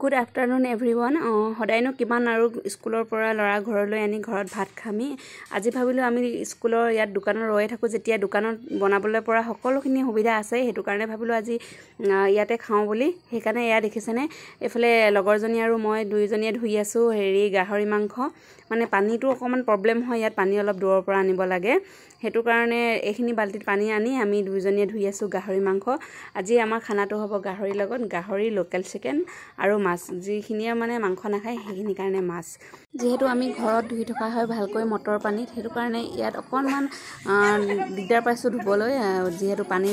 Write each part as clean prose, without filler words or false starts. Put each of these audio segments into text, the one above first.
Good afternoon everyone. Hodayno kiman aru schoolor pora lora ghoroloi ani ghorot bhat khami. Aji bhabilu ami schoolor yat dukanor roi thaku jetia dukanot bonabole pora hokolokhini hubida ase hetu karone bhabilu aji yate khao boli hekane ya dekhisene efale logorjoni aru moi duijoniye dhui asu heri gahori mangkho মানে পানীটো অকমান problem হয় ইয়াত পানী অলপ দূৰৰ পৰা আনিব লাগে হেতু কাৰণে এখিনি বালতিত পানী আনি আমি দুইজনীয়ে ধুই আছো গাহৰি মাংস আজি আমাৰ খানাটো হ'ব গাহৰি লগত গাহৰি লোকেল চিকেন আৰু মাছ যিখিনিয়ে মানে মাংস নাখায় হেখিনি কাৰণে মাছ যেহেতু আমি ঘৰত ধুই থকা হয় ভালকৈ মটৰ পানীত হেতু কাৰণে ইয়াত অকনমান দিগদাৰ পাইছো ধুবলৈ যেহেতু পানী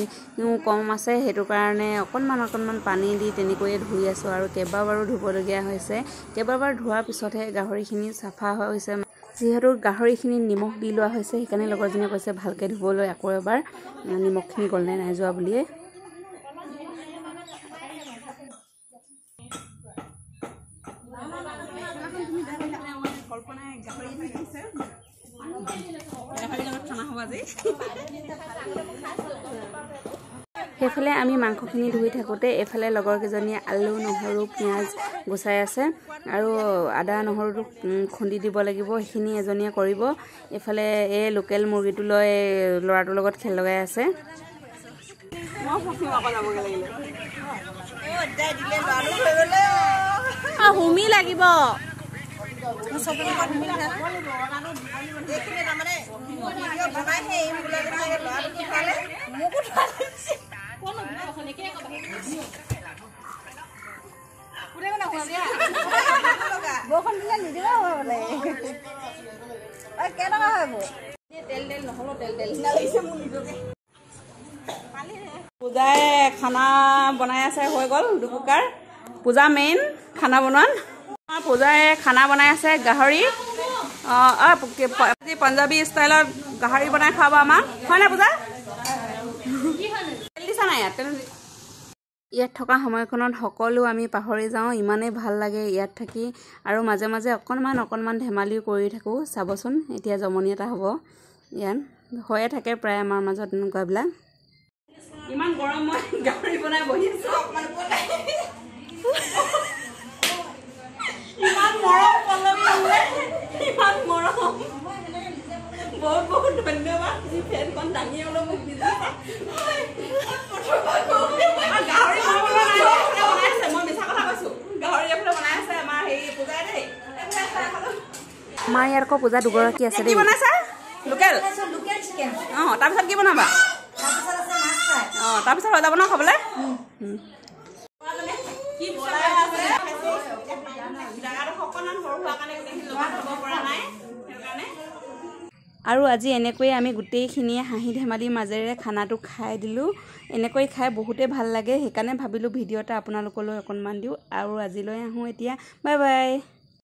কম আছে হেতু কাৰণে অকনমান পানী দি তেনেকৈ ধুই আছো আৰু কেবাবাৰো ধুবলগীয়া হৈছে কেবাবাৰ ধোৱাৰ পিছতহে গাহৰিখিনি সাফা হৈছে যেহেতু গাহৰিখিনি নিমখ দি লোৱা হৈছে সেইকাৰণে লগৰজনীয়ে কৈছে ভালকৈ ধুবলৈ আকৌ এবাৰ নিমখখিনি গলনে নাই যোৱা বুলিয়ে হেফালে আমি মাংসখিনি ধুই থাকোতে এফালে লগৰ কেজনীয়ে আলু নহৰু পিয়াজ গুছাই আছে আৰু আদা নহৰুটো খুন্দি দিব লাগিব হেখিনি এজনীয়ে কৰিব এফালে এ লোকেল মুৰ্গীটো লৈ লৰাটোৰ লগত খেল লগাই আছে মই ফসিম আকৌ যাব লাগিলে ও দাই দিলে লৰাটো হৈ গলে হুমি লাগিব সবকে হুমি না দেখিলে না মানে ভিডিও বনাই হে এই মুলাকে লাগে লৰাটো খালে মুকু খালে কোন ওখানে কে কথা পুরে না হওয়া দিয়া বখন দিলে নিদিবা হলে ওই কেন না হইব তেল নহলো তেল না লাইছে মু নিজকে পূজায় খানা বনাই আছে হৈ গল দুকুকাৰ পূজা মেইন খানা বনোৱান পূজায় খানা বনাই আছে গাহৰি পাঞ্জাবী ষ্টাইলত গাহৰি বনাই খাব আমাক হয় না পূজা ইয়াত থকা সময়খনত সকলো আমি পাহৰি যাওঁ ইমানেই ভাল লাগে ইয়াত থাকি আৰু মাজে মাজে অকনমান ধেমালিও কৰি থাকো চাবচোন এতিয়া জমনি এটা হ'ব ইয়াত হয়ে থাকে প্ৰায় আমাৰ মাজত এনেকুৱাবিলাক ইমান গৰম মই গাহৰি বনাই বহি আছো ইমান মৰম পলমি উলে ইমান মৰম বহুত ধন্যবাদ যি ফেনখন দাঙি অলপ মোক দিছে গাহৰি বনাই আছে মই মিছা কথা কৈছো গাহৰি এফালে বনাই আছে আমাৰ হেৰি পূজাই দেই আমাৰ ইয়াৰ কো পূজা দুগৰাকী আছে দেই কি বনাইছা লোকেল চিকেন তাৰপিছত কি বনাবা তাৰপিছত আছে মাছ ফ্ৰাই তাৰপিছত হৈ যাব ন খাবলৈ কি বলাই আছে জাগাটো সকনন হৰুৱা কাৰণে দেখি লগাত হ'ব পৰা নাই সেইকাৰণে আৰু আজি এনেকৈ আমি গুটেইখিনিয়ে হাঁহি ধেমালি মাজেৰে খানাটো খাই দিলো এনেকৈ খাই বহুতে ভাল লাগে সেইকাৰণে ভাবিলো ভিডিওটা আপোনালোকলৈ অকনমান দিও আৰু আজিলৈ আহো এতিয়া বাই বাই